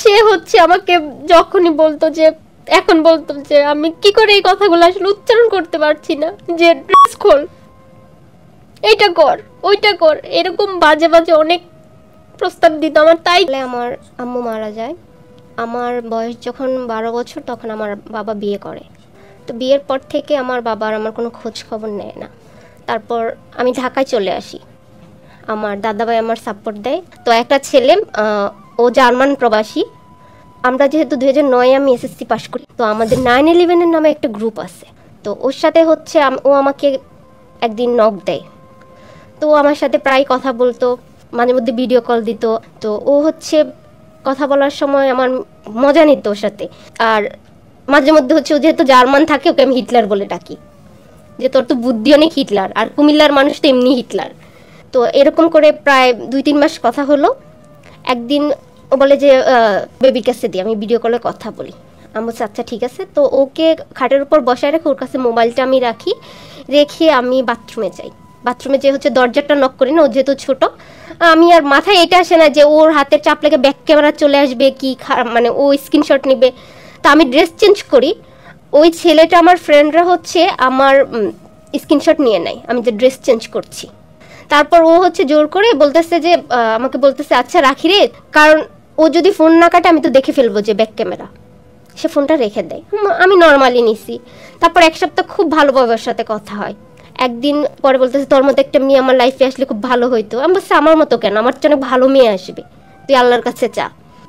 সে হচ্ছে আমাকে যখনই বলতো যে এখন বলতো যে আমি কি করে এই কথাগুলো আসলে উচ্চারণ করতে পারছি না, যে ড্রেস খোল, এইটা কর, ওইটা কর, এরকম বাজে বাজে অনেক প্রস্তাব দিত আমার। তাই আমার আম্মু মারা যায়। আমার বয়স যখন 12 বছর তখন আমার বাবা বিয়ে করে। তো বিয়ের পর থেকে আমার বাবার আমার কোনো খোঁজ খবর নেয় না। তারপর আমি ঢাকায় চলে আসি, আমার দাদাভাই আমার সাপোর্ট দেয়। তো একটা ছেলে, ও জার্মান প্রবাসী। আমরা যেহেতু 2009 আমি এসএসসি পাস করি, তো আমাদের 9/11 নামে একটা গ্রুপ আছে। তো ওর সাথে হচ্ছে ও আমাকে একদিন নক দেয়। তো ও আমার সাথে প্রায় কথা বলতো, মাঝে মধ্যে ভিডিও কল দিত। তো ও হচ্ছে কথা বলার সময় আমার মজা নিত ওর সাথে। আর মাঝে মধ্যে হচ্ছে ও যেহেতু জার্মান থাকে, ওকে আমি হিটলার বলে ডাকি, যে তোর তো বুদ্ধি অনেক হিটলার, আর কুমিল্লার মানুষ তো এমনি হিটলার। তো এরকম করে প্রায় 2-3 মাস কথা হলো। একদিন ও বলে যে বেবির কাছে দিয়ে আমি ভিডিও কলে কথা বলি। আমি বলছি আচ্ছা ঠিক আছে। তো ওকে খাটের উপর বসায় রেখে ওর কাছে মোবাইলটা আমি রেখে আমি বাথরুমে যাই। বাথরুমে যে হচ্ছে দরজাটা নক করি না, ও যেহেতু ছোট, আমি আর মাথায় এটা আসে না যে ওর হাতের চাপ লেগে ব্যাক ক্যামেরা চলে আসবে কি, মানে ও স্ক্রিনশট নেবে। তা আমি ড্রেস চেঞ্জ করি, ওই ছেলেটা আমার ফ্রেন্ডরা হচ্ছে আমার স্ক্রিনশট নিয়ে নেয় আমি যে ড্রেস চেঞ্জ করছি। তারপর ও হচ্ছে জোর করে বলতেছে যে আমাকে বলতেছে আচ্ছা রাখি রে, কারণ ও যদি ফোন না কাটে আমি তো দেখে ফেলবো যে ব্যাক ক্যামেরা। সে ফোনটা রেখে দেয়, আমি নর্মালি নিছি। তারপর 1 সপ্তাহ খুব ভালোভাবে ওর সাথে কথা হয়। একদিন পরে বলতেছে তোর মতো একটা মেয়ে আমার লাইফে আসলে খুব ভালো হইতো। আমি বলছি আমার মতো কেন, আমার তো অনেক ভালো মেয়ে আসবে, তুই আল্লাহর কাছে চা।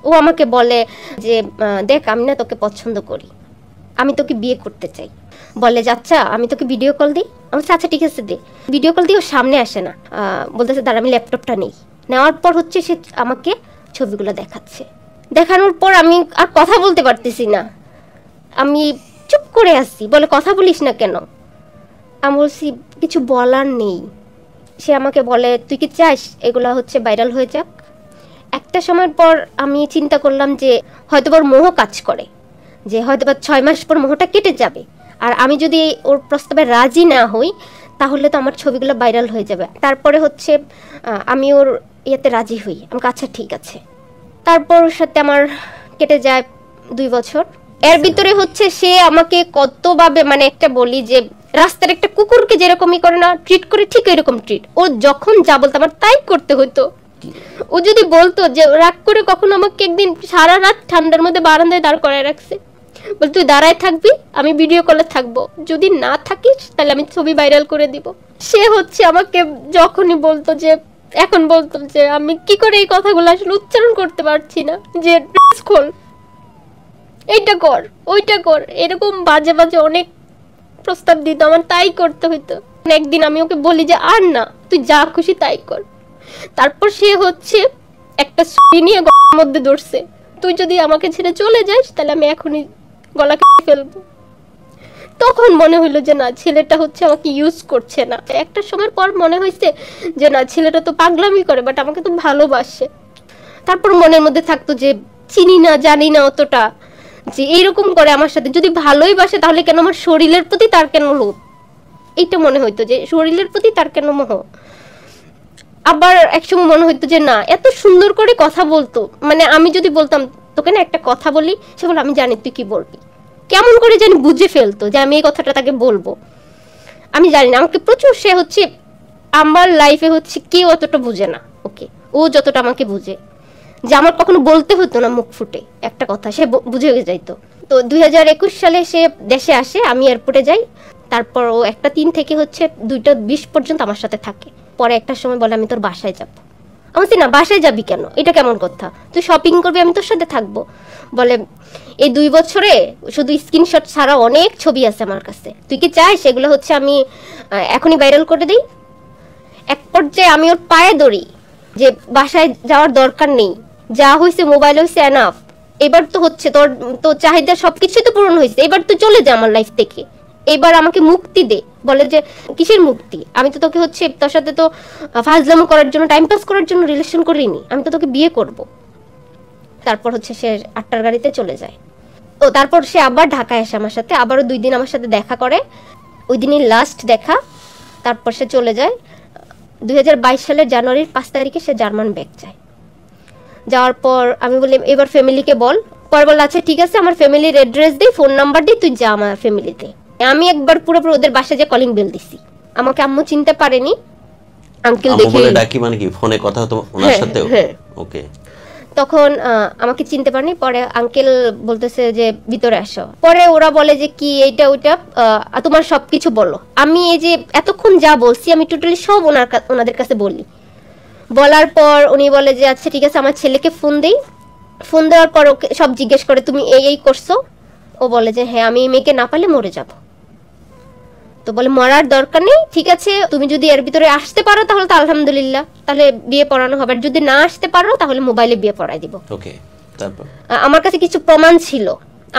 ও আমাকে বলে যে দেখ আমি না তোকে পছন্দ করি, আমি তোকে বিয়ে করতে চাই। বলে যে আচ্ছা আমি তোকে ভিডিও কল দিই। আমি বলছি আচ্ছা ঠিক আছে দে। ভিডিও কল দিয়ে ও সামনে আসে না, বলতেছে দাঁড়া আমি ল্যাপটপটা নেই। নেওয়ার পর হচ্ছে সে আমাকে ছবিগুলো দেখাচ্ছে। দেখানোর পর আমি আর কথা বলতে পারতেছি না, আমি চুপ করে আসছি। বলে কথা বলিস না কেন? আমি বলছি কিছু বলার নেই। সে আমাকে বলে তুই কি চাস এগুলো হচ্ছে ভাইরাল হয়ে যাক? একটা সময় পর আমি চিন্তা করলাম যে হয়তো ওর মোহ কাজ করে, যে হয়তো বা 6 মাস পর মোহটা কেটে যাবে। আর আমি যদি ওর প্রস্তাবে রাজি না হই তাহলে তো আমার ছবিগুলো ভাইরাল হয়ে যাবে। তারপরে হচ্ছে আমি ওর ইয়েতে রাজি হই, আমি আচ্ছা ঠিক আছে। তারপর ওর সাথে আমার কেটে যায় 2 বছর। এর ভিতরে হচ্ছে সে আমাকে কতভাবে, মানে একটা বলি যে রাস্তার একটা কুকুরকে যেরকমই করে না ট্রিট করে, ঠিক এরকম ট্রিট। ও যখন যা বলতো আমার তাই করতে হতো। ও যদি বলতো যে রাগ করে, কখনো আমাকে একদিন সারা রাত ঠান্ডার মধ্যে বারান্দায় দাঁড় করায় রাখছে, বল তুই দাঁড়ায় থাকবি, আমি ভিডিও কলে থাকবো, যদি না থাকিস তাহলে আমি ছবি ভাইরাল করে দিব। সে হচ্ছে আমাকে যখনই বলতো যে এখন বলতো যে আমি কি করে এই কথাগুলো আসলে উচ্চারণ করতে পারছি না, যে ড্রেস খোল, এইটা কর, ওইটা কর, এরকম বাজে বাজে অনেক প্রস্তাব দিত আমার। তাই করতে হইতো। একদিন আমি ওকে বলি যে আর না, তুই যা খুশি তাই কর। তারপর সে হচ্ছে একটা ছুরি নিয়ে গলার মধ্যে ধরছে, তুই যদি আমাকে ছেড়ে চলে যাস তাহলে আমি এখনই গলা কেটে ফেলবো। তখন মনে হইলো যে না, ছেলেটা হচ্ছে আমাকে ইউজ করছে না। একটা সময় পর মনে হয়েছে যে না, ছেলেটা তো পাগলামি করে বাট আমাকে তো ভালোবাসে। তারপর মনের মধ্যে থাকতো যে চিনি না জানি না অতটা, যে এইরকম করে আমার সাথে, যদি ভালোই বাসে তাহলে কেন আমার শরীরের প্রতি তার কেন লোভ, এইটা মনে হইতো যে শরীরের প্রতি তার কেন মোহ। আবার একসময় মনে হইতো যে না, এত সুন্দর করে কথা বলতো, মানে আমি যদি বলতাম তোকে না একটা কথা বলি, সে বলে আমি জানি তুই কি বলবি, কেমন করে জানি বুঝে ফেলতো যে আমি এই কথাটা তাকে বলবো। আমি জানি না, আমাকে প্রচুর, সে হচ্ছে আমার লাইফে হচ্ছে কেউ অতটা বুঝে না ওকে, ও যতটা আমাকে বুঝে, যে আমার কখনো বলতে হতো না মুখ ফুটে একটা কথা, সে বুঝে যাইতো। তো 2021 সালে সে দেশে আসে, আমি এয়ারপোর্টে যাই। তারপর ও 1টা 3 থেকে হচ্ছে 2টা 20 পর্যন্ত আমার সাথে থাকে। পরে একটা সময় বলে আমি তোর বাসায় যাব। আমি বলছি না, বাসায় যাবি কেন, এটা কেমন কথা, তুই শপিং করবি আমি তোর সাথে থাকবো। বলে এই 2 বছরে শুধু স্ক্রিনশট ছাড়া অনেক ছবি আছে আমার কাছে, তুই কি চাই সেগুলো হচ্ছে আমি এখনই ভাইরাল করে দিই? এক পর্যায়ে আমি ওর পায়ে ধরি যে বাসায় যাওয়ার দরকার নেই, যা হয়েছে মোবাইল হয়েছে এনাফ, এবার তো হচ্ছে তোর তো চাহিদা সবকিছুই তো পূরণ হয়েছে, এবার তুই চলে যা আমার লাইফ থেকে, এবার আমাকে মুক্তি দে। বলে যে কিসের মুক্তি, আমি তো তোকে হচ্ছে তোর সাথে তো ফাজলামো করার জন্য, টাইম পাস করার জন্য রিলেশন করিনি, আমি তো তোকে বিয়ে করব। তারপর হচ্ছে সে 8টার গাড়িতে চলে যায়। ও তারপর সে আবার ঢাকায় আসে আমার সাথে, আবারও 2 দিন আমার সাথে দেখা করে, ওই দিনই লাস্ট দেখা। তারপর সে চলে যায়। 2022 সালের জানুয়ারির 5 তারিখে সে জার্মান ব্যাক যায়। যাওয়ার পর আমি বলি এবার ফ্যামিলিকে বল। পরে বলল আচ্ছা ঠিক আছে, আমার ফ্যামিলির অ্যাড্রেস দিই, ফোন নাম্বার দিই, তুই যা আমার ফ্যামিলিতে। আমি একবার পুরোপুরি ওদের বাসায় যে কলিং বেল দিছি। আমাকে আম্মু চিনতে পারেনি, আঙ্কেল দেখে বলে ডাকি মানে কি ফোনে কথা হতো ওনার সাথে? ওকে। তখন আমাকে চিনতে পারেনি। পরে আঙ্কেল বলতেছে যে ভিতরে আসো। পরে ওরা বলে যে কি এইটা ওইটা তোমার সবকিছু বলো। আমি এই যে এতক্ষণ যা বলছি আমি টোটালি সব ওনাদের কাছে বলি। বলার পর উনি বলে যে আচ্ছা ঠিক আছে, আমার ছেলেকে ফোন দেই। ফোন দেওয়ার পর ওকে সব জিজ্ঞেস করে তুমি এই করছো। ও বলে যে হ্যাঁ, আমি এই মেয়েকে না পারলে মরে যাব। তো বলে মরার দরকার নেই, ঠিক আছে তুমি যদি এর ভিতরে আসতে পারো তাহলে তো আলহামদুলিল্লাহ, তাহলে বিয়ে পড়ানো হবে। আর যদি না আসতে পারো তাহলে মোবাইলে বিয়ে পড়াই দিব। ওকে। তারপর আমার কাছে কিছু প্রমাণ ছিল।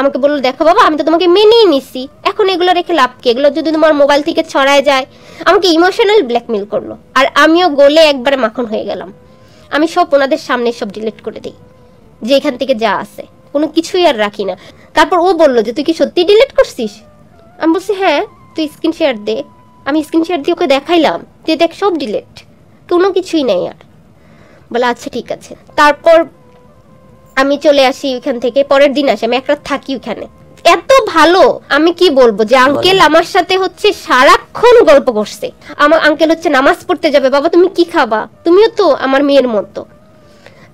আমাকে বললো দেখো বাবা, আমি তো তোমাকে মেনেই নিছি, এখন এগুলো রেখে লাভ কি? এগুলো যদি তোমার মোবাইল থেকে ছড়ায় যায়। আমাকে ইমোশনাল ব্ল্যাকমেল করলো। আর আমিও গোলে একবারে মাখন হয়ে গেলাম। আমি সব ওনাদের সামনে সব ডিলিট করে দিই, যে এখান থেকে যা আছে কোনো কিছুই আর রাখি না। তারপর ও বললো যে তুই কি সত্যি ডিলিট করছিস? আমি বলছি হ্যাঁ, তুই স্ক্রিন শেয়ার দে। আমি স্ক্রিন শেয়ার দিয়ে ওকে দেখাইলাম যে দেখ সব ডিলিট, কোনো কিছুই নাই আর। বলে আচ্ছা ঠিক আছে। তারপর আমি চলে আসি ওইখান থেকে। পরের দিন আসি, আমি এক রাত থাকি ওখানে। এত ভালো, আমি কি বলবো, যে আঙ্কেল আমার সাথে হচ্ছে সারাক্ষণ গল্প করছে। আমার আঙ্কেল হচ্ছে নামাজ পড়তে যাবে, বাবা তুমি কি খাবা, তুমিও তো আমার মেয়ের মতো,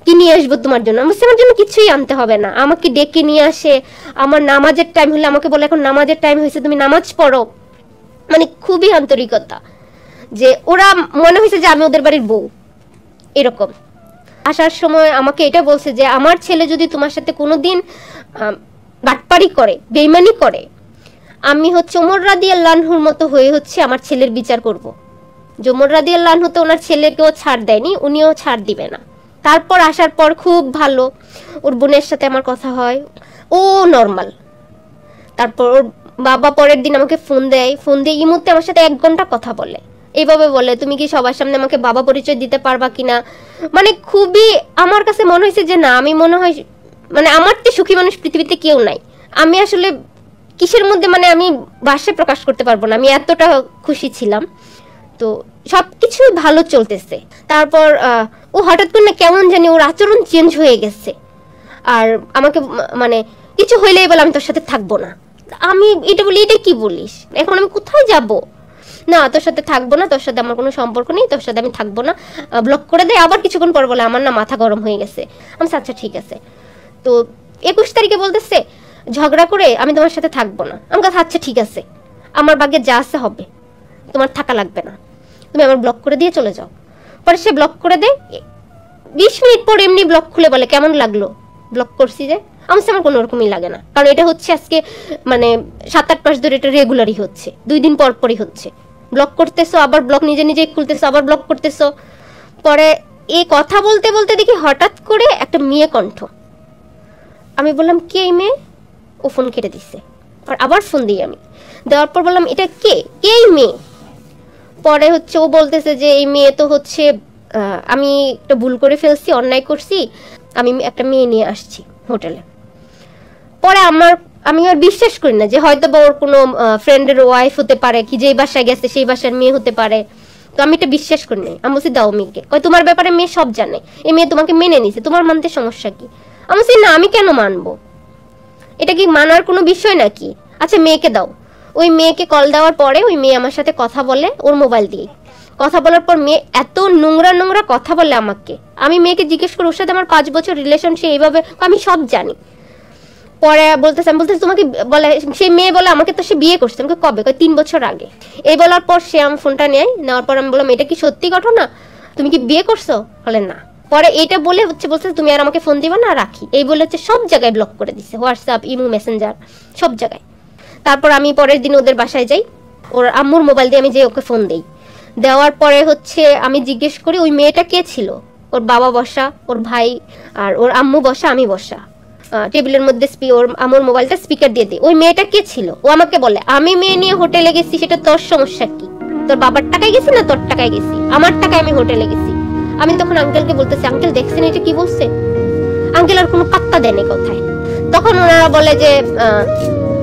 কি নিয়ে আসবো তোমার জন্য? আমার জন্য কিছুই আনতে হবে না, আমাকে ডেকে নিয়ে আসে। আমার নামাজের টাইম হলে আমাকে বলে এখন নামাজের টাইম হয়েছে, তুমি নামাজ পড়ো। মানে খুবই আন্তরিকতা, যে ওরা মনে হয়েছে যে আমি ওদের বাড়ির বউ এরকম। আসার সময় আমাকে এটা বলছে যে আমার ছেলে যদি তোমার সাথে কোনোদিন বাটপারি করে, বেইমানি করে, আমি হচ্ছে ওমর রাদিয়াল্লাহু আনহুর মতো হয়ে হচ্ছে আমার ছেলের বিচার করব। যে ওমর রাদিয়াল্লাহু আনহু তো ওনার ছেলেকেও ছাড় দেয়নি, উনিও ছাড় দিবে না। তারপর আসার পর খুব ভালো, ওর বোনের সাথে আমার কথা হয়, ও নর্মাল। তারপর ওর বাবা পরের দিন আমাকে ফোন দেয়, ফোন দিয়ে এই মুহূর্তে আমার সাথে 1 ঘন্টা কথা বলে। এইভাবে বলে তুমি কি সবার সামনে আমাকে বাবা পরিচয় দিতে পারবা কিনা। মানে খুবই আমার কাছে মনে হয়েছে যে না, আমি মনে হয় মানে আমার তো সুখী মানুষ পৃথিবীতে কেউ নাই। আমি আসলে কিসের মধ্যে মানে আমি ভাষায় প্রকাশ করতে পারবো না, আমি এতটা খুশি ছিলাম। তো সবকিছু ভালো চলতেছে। তারপর ও হঠাৎ করে না কেমন জানি ওর আচরণ চেঞ্জ হয়ে গেছে। আর আমাকে মানে কিছু হইলেই বলে আমি তোর সাথে থাকবো না। আমি এটা বলি, এটা কি বলিস, এখন আমি কোথায় যাব? না তোর সাথে থাকবো না, তোর সাথে আমার কোনো সম্পর্ক নেই, তোর সাথে আমি থাকবো না, ব্লক করে দেয়। আবার কিছুক্ষণ পর বলে আমার না মাথা গরম হয়ে গেছে। আমি আচ্ছা ঠিক আছে। তো 21 তারিখে বলতেছে ঝগড়া করে আমি তোমার সাথে থাকবো না। আমি কাছে আচ্ছা ঠিক আছে, আমার ভাগ্যে যা আছে হবে, তোমার থাকা লাগবে না, তুমি আমার ব্লক করে দিয়ে চলে যাও। পরে সে ব্লক করে দেয়। 20 মিনিট পর এমনি ব্লক খুলে বলে কেমন লাগলো ব্লক করছি যে। আমার কোনো রকমই লাগে না, কারণ এটা হচ্ছে আজকে মানে 7-8 মাস ধরে এটা রেগুলারই হচ্ছে, 2 দিন পর পরই হচ্ছে। ব্লক করতেছো, আবার ব্লক নিজে নিজে খুলতেছো, আবার ব্লক করতেছো। পরে এই কথা বলতে বলতে দেখি হঠাৎ করে একটা মেয়ে কণ্ঠ। আমি বললাম কে এই মেয়ে? ও ফোন কেটে দিচ্ছে। আর আবার ফোন দিই আমি, দেওয়ার পর বললাম এটা কে, কে এই মেয়ে? পরে হচ্ছে ও বলতেছে যে এই মেয়ে তো হচ্ছে আমি একটা ভুল করে ফেলছি, অন্যায় করছি, আমি একটা মেয়ে নিয়ে আসছি হোটেলে। পরে আমি আর বিশ্বাস করি না যে হয়তো বা ওর কোনো ফ্রেন্ডের ওয়াইফ হতে পারে, কি যেই বাসায় গেছে সেই বাসার মেয়ে হতে পারে। তো আমি এটা বিশ্বাস করি না। আমি বলছি দাও মেয়েকে। কয় তোমার ব্যাপারে মেয়ে সব জানে, এই মেয়ে তোমাকে মেনে নিছে, তোমার মানতে সমস্যা কি? আমি বলছি না, আমি কেন মানবো, এটা কি মানার কোনো বিষয় নাকি? আচ্ছা মেয়েকে দাও। ওই মেয়েকে কল দেওয়ার পরে ওই মেয়ে আমার সাথে কথা বলে ওর মোবাইল দিয়ে। কথা বলার পর মেয়ে এত নোংরা নোংরা কথা বলে আমাকে। আমি মেয়েকে জিজ্ঞেস করি ওর সাথে আমার 5 বছর রিলেশন, সে এইভাবে, আমি সব জানি। পরে বলতেছে, আমি বলতেছি তোমাকে বলে, সেই মেয়ে বলে আমাকে তো সে বিয়ে করছে। আমাকে কবে? 3 বছর আগে। এই বলার পর সে আমার ফোনটা নেওয়ার পর আমি বললাম এটা কি সত্যি ঘটনা, তুমি কি বিয়ে করছো? বলে না। পরে এটা বলে হচ্ছে বলছে তুমি আর আমাকে ফোন দিবা না, রাখি। এই বলে হচ্ছে সব জায়গায় ব্লক করে দিচ্ছে, হোয়াটসঅ্যাপ, ইমো, মেসেঞ্জার, সব জায়গায়। তারপর আমি পরের দিন ওদের বাসায় যাই, ওর আম্মুর মোবাইল দিয়ে আমি যে ওকে ফোন দেই। দেওয়ার পরে হচ্ছে আমি জিজ্ঞেস করি ওই মেয়েটা কে ছিল। ওর বাবা বসা, ওর ভাই আর ওর আম্মু বসা, আমি বসা টেবিলের মধ্যে। ওর আম্মুর মোবাইলটা স্পিকার দিয়ে দিই। ওই মেয়েটা কে ছিল? ও আমাকে বলে আমি মেয়ে নিয়ে হোটেলে গেছি, সেটা তোর সমস্যা কি? তোর বাবার টাকায় গেছি না তোর টাকায় গেছি? আমার টাকায় আমি হোটেলে গেছি। আমি তখন আঙ্কেলকে বলতেছি আঙ্কেল দেখছেন এটা কি বলছে? আঙ্কেল আর কোনো পাত্তা দেয়নি কথায়। তখন ওনারা বলে যে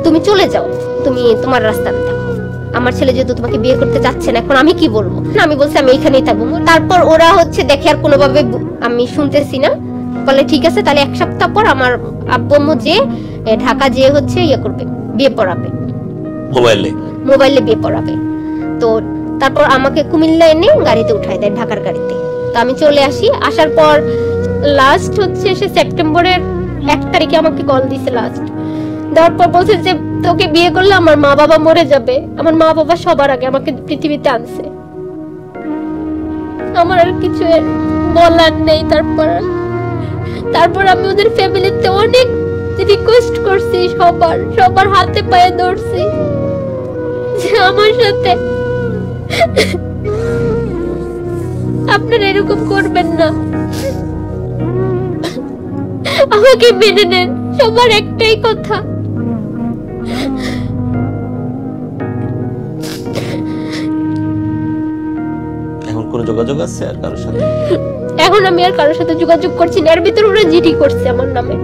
তুমি চলে যাও, তুমি তোমার রাস্তাতে থাকো, আমার ছেলে যেহেতু তোমাকে বিয়ে করতে চাচ্ছে না, এখন আমি কি বলবো? আমি বলছি আমি এখানেই থাকবো। তারপর ওরা হচ্ছে দেখে আর কোনোভাবে আমি শুনতেছি না, বলে ঠিক আছে, তাহলে 1 সপ্তাহ পর আমার আব্বু আম্মু যে ঢাকা যেয়ে হচ্ছে ইয়ে করবে, বিয়ে পড়াবে, মোবাইলে বিয়ে পড়াবে। তো তারপর আমাকে কুমিল্লা এনে গাড়িতে উঠায় দেয়, ঢাকার গাড়িতে। তো আমি চলে আসি। আসার পর লাস্ট হচ্ছে সে সেপ্টেম্বরের 1 তারিখে আমাকে কল দিছে লাস্ট। দেওয়ার পর বলছে যে তোকে বিয়ে করলে আমার মা বাবা মরে যাবে। আমার মা বাবা সবার আগে আমাকে পৃথিবীতে আনছে, আমার আর কিছু বলার নেই। তারপর আমি ওদের ফ্যামিলিতে অনেক রিকোয়েস্ট করছি, সবার হাতে পায়ে ধরছি যে আমার সাথে আপনারা এরকম করবেন না, আমাকে মেনে নেন। সবার একটাই কথা, এখন কোনো যোগাযোগ আছে আর কারোর সাথে? এখন আমি আর কারোর সাথে যোগাযোগ করছি না। এর ভিতর ওরা জিডি করছে আমার নামে।